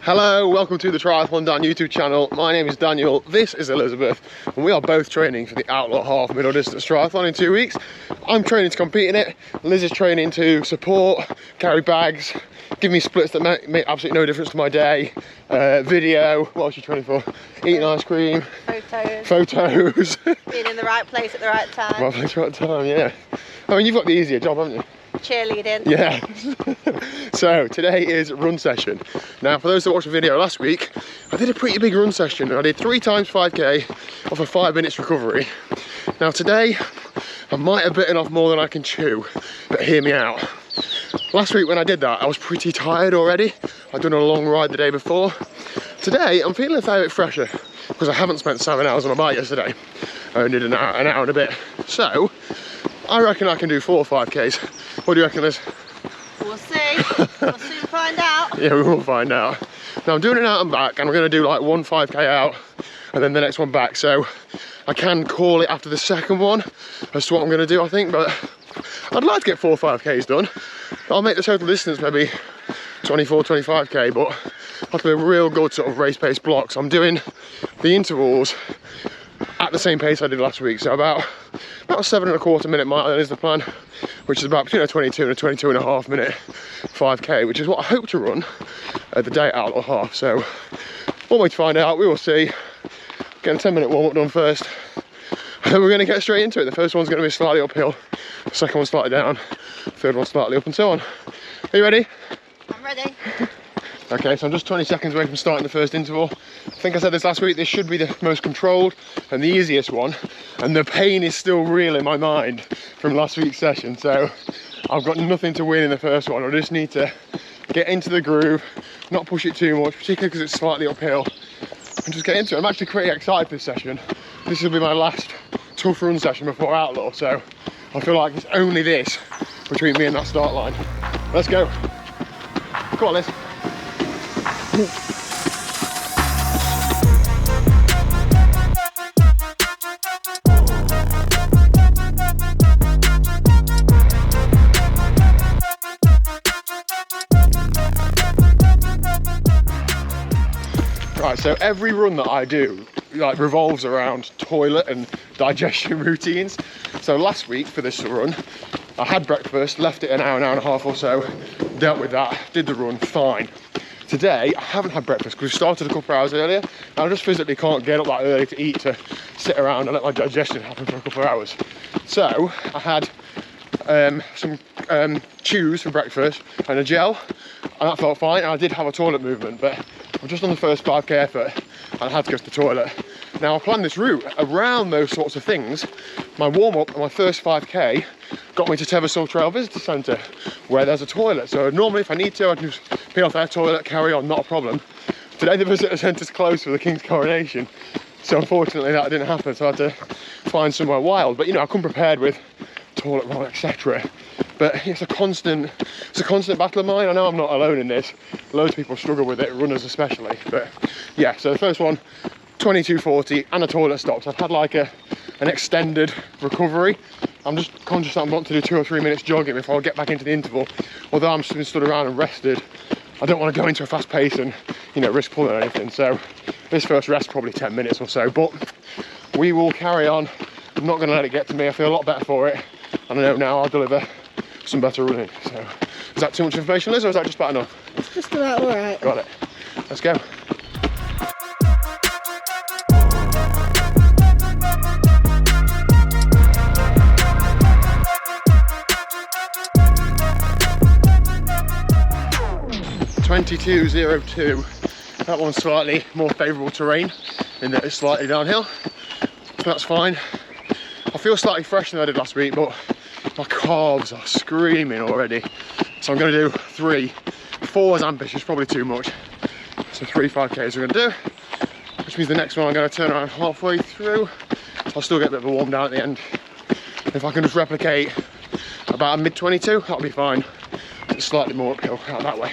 Hello, welcome to the TriathlonDan YouTube channel. My name is Daniel, this is Elizabeth, and we are both training for the Outlaw Half Middle Distance Triathlon in 2 weeks. I'm training to compete in it, Liz is training to support, carry bags, give me splits that make absolutely no difference to my day, video, what else are you training for? Eating ice cream. Photos. Being in the right place at the right time. Right place, right time, yeah. I mean, you've got the easier job, haven't you? Cheerleading. Yeah. So today is run session. Now for those that watched the video last week, I did a pretty big run session. I did 3 times 5k off a 5 minutes recovery. Now today I might have bitten off more than I can chew, but hear me out. Last week when I did that I was pretty tired already. I'd done a long ride the day before. Today I'm feeling a fair bit fresher because I haven't spent 7 hours on a bike yesterday. I only did an hour and a bit. So I reckon I can do 4 5k's. What do you reckon, Liz? We'll see. We'll soon find out. Yeah, we will find out. Now I'm doing it out and back, and I'm going to do like 1 5k out and then the next one back. So I can call it after the second one as to what I'm going to do, I think. But I'd like to get 4 5k's done. I'll make the total distance maybe 24 25k, but I'll have to be a real good sort of race pace block. So I'm doing the intervals at the same pace I did last week, so about 7.25 minute mile is the plan, which is about between a 22 and a 22.5 minute 5k, which is what I hope to run at the day at Outlaw Half. So one way to find out, we will see. Getting a 10-minute warm-up done first, and then we're going to get straight into it. The first one's going to be slightly uphill, the second one slightly down, the third one slightly up, and so on. Are you ready? I'm ready. Okay, so I'm just 20 seconds away from starting the first interval. I think I said this last week, this should be the most controlled and the easiest one, and the pain is still real in my mind from last week's session, so I've got nothing to win in the first one. I just need to get into the groove, not push it too much, particularly because it's slightly uphill, and just get into it. I'm actually pretty excited for this session. This will be my last tough run session before Outlaw, so I feel like it's only this between me and that start line. Let's go. Come on, Liz. Right, so every run that I do like revolves around toilet and digestion routines. So last week for this run, I had breakfast, left it an hour and a half or so, dealt with that, did the run, fine. Today, I haven't had breakfast because we started a couple of hours earlier, and I just physically can't get up that early to eat, to sit around and let my digestion happen for a couple of hours. So I had some chews for breakfast and a gel, and that felt fine. And I did have a toilet movement, but I'm just on the first 5k effort and I had to go to the toilet. Now I planned this route around those sorts of things. My warm-up and my first 5k got me to Teversol Trail Visitor Centre, where there's a toilet. So normally if I need to, I can just pee off their toilet, carry on, not a problem. Today the Visitor Centre's closed for the King's Coronation, so unfortunately that didn't happen, so I had to find somewhere wild. But you know, I come prepared with toilet roll, etc. But it's a constant battle of mine. I know I'm not alone in this. Loads of people struggle with it, runners especially. But yeah, so the first one, 22:40 and a toilet stop. So I've had like an extended recovery. I'm just conscious that I'm wanting to do 2 or 3 minutes jogging before I get back into the interval. Although I'm been stood around and rested, I don't want to go into a fast pace and, you know, risk pulling or anything. So this first rest probably 10 minutes or so, but we will carry on. I'm not going to let it get to me. I feel a lot better for it, and I know now I'll deliver some better running. So is that too much information, Liz, or is that just about enough? It's just about alright. Got it. Let's go. (22:02). That one's slightly more favourable terrain in that it's slightly downhill, so that's fine. I feel slightly fresher than I did last week, but my calves are screaming already. So I'm going to do 3. 4 is ambitious, probably too much. So 3 5k's we're going to do, which means the next one I'm going to turn around halfway through. So I'll still get a bit of a warm down at the end. If I can just replicate about a mid-22, that'll be fine. It's slightly more uphill out that way.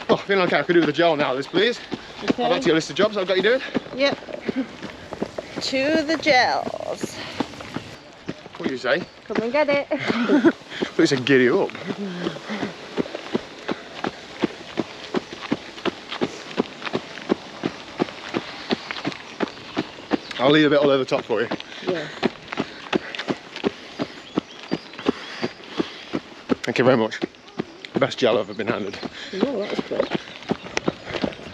Oh, I feel okay. I could do with the gel now, Liz, please. Okay. I'd like to get a list of jobs I've got you doing. Yep. To the gels. What do you say? Come and get it. I thought you said giddy up. I'll leave a bit all over the top for you. Yeah. Thank you very much. Best gel I've ever been handed. Oh, that was good.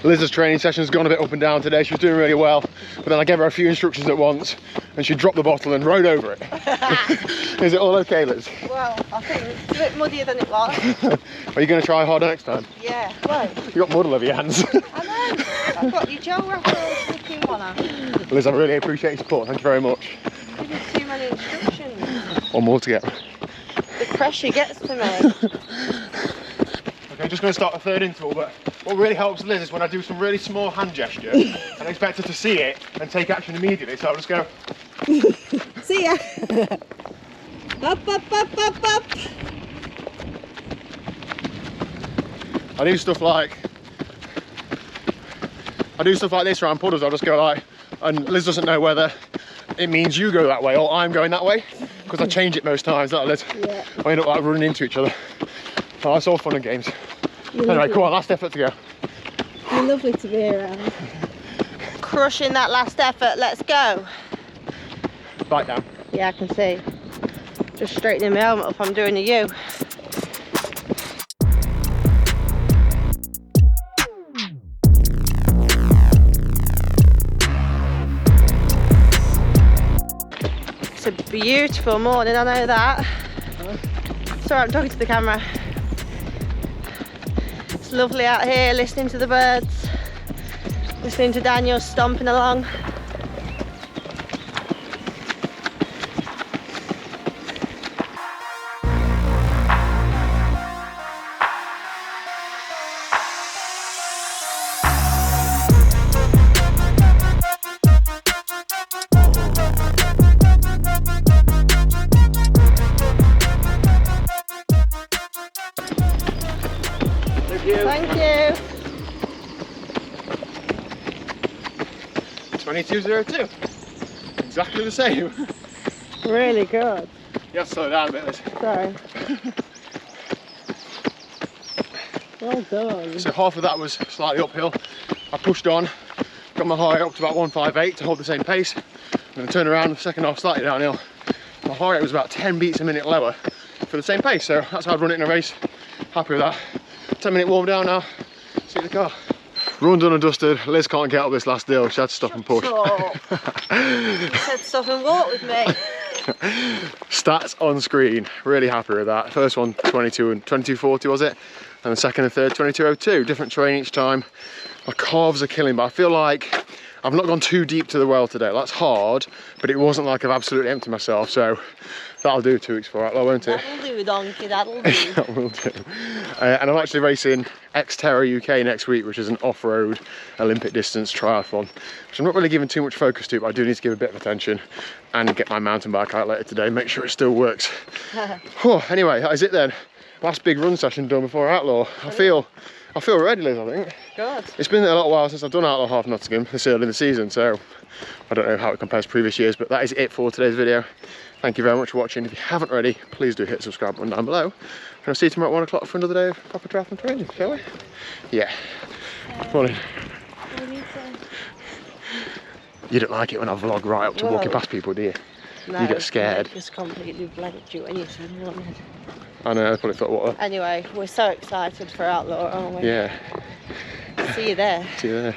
Liz's training session's gone a bit up and down today. She was doing really well, but then I gave her a few instructions at once and she dropped the bottle and rode over it. Is it all okay, Liz? Well, I think it's a bit muddier than it was. Are you going to try harder next time? Yeah, well. You got mud all over your hands. I know. I've got your gel wrapper all slipping one out. Liz, I really appreciate your support. Thank you very much. Give me too many instructions. One more to get. The pressure gets to me. Okay, just going to start a third interval, but what really helps Liz is when I do some really small hand gesture and I expect her to see it and take action immediately, so I'll just go. See ya. Up, up, up, up, up. I do stuff like this around puddles. I'll just go like, and Liz doesn't know whether it means you go that way or I'm going that way, because I change it most times, don't I, Liz? Yeah. I end up like running into each other. Oh, it's all fun and games. You're Anyway, lovely. come on, last effort to go. You're lovely to be around. Crushing that last effort, let's go. Back down. Yeah, I can see. Just straightening my helmet up, I'm doing a U. It's a beautiful morning, I know that. Sorry, I'm talking to the camera. It's lovely out here, listening to the birds, listening to Daniel stomping along. Thank you. 22:02. Exactly the same. Really good. You have to slow down a bit, Liz. Sorry. Well done. So half of that was slightly uphill. I pushed on, got my heart rate up to about 158 to hold the same pace, and then turned around, the second half slightly downhill. My heart rate was about 10 beats a minute lower for the same pace, so that's how I'd run it in a race. Happy with that. 10-minute warm down now, see the car. Run done and dusted. Liz can't get up this last deal, she had to stop and push. You said stop and walk with me. Stats on screen, really happy with that. First one 22:40 was it, and the second and third 22:02. Different terrain each time. My calves are killing, but I feel like I've not gone too deep to the well today. That's hard, but it wasn't like I've absolutely emptied myself, so that'll do 2 weeks for Outlaw, won't it? That'll do, donkey, that'll do. That will do. And I'm actually racing Xterra UK next week, which is an off-road Olympic distance triathlon, which I'm not really giving too much focus to, but I do need to give a bit of attention and get my mountain bike out later today, make sure it still works. Anyway, that is it then. Last big run session done before Outlaw. I feel ready, Liz, I think. Good. It's been a little while since I've done Outlaw Half Nottingham this early in the season, so I don't know how it compares to previous years, but that is it for today's video. Thank you very much for watching. If you haven't already, please do hit the subscribe button down below. And I'll see you tomorrow at 1 o'clock for another day of proper triathlon training, shall we? Yeah. Morning. We need to... You don't like it when I vlog right up to walking past people, do you? No, You get scared. I just completely blanked you when you said morning. I know, I probably thought, what? Anyway, we're so excited for Outlaw, aren't we? Yeah. See you there. See you there.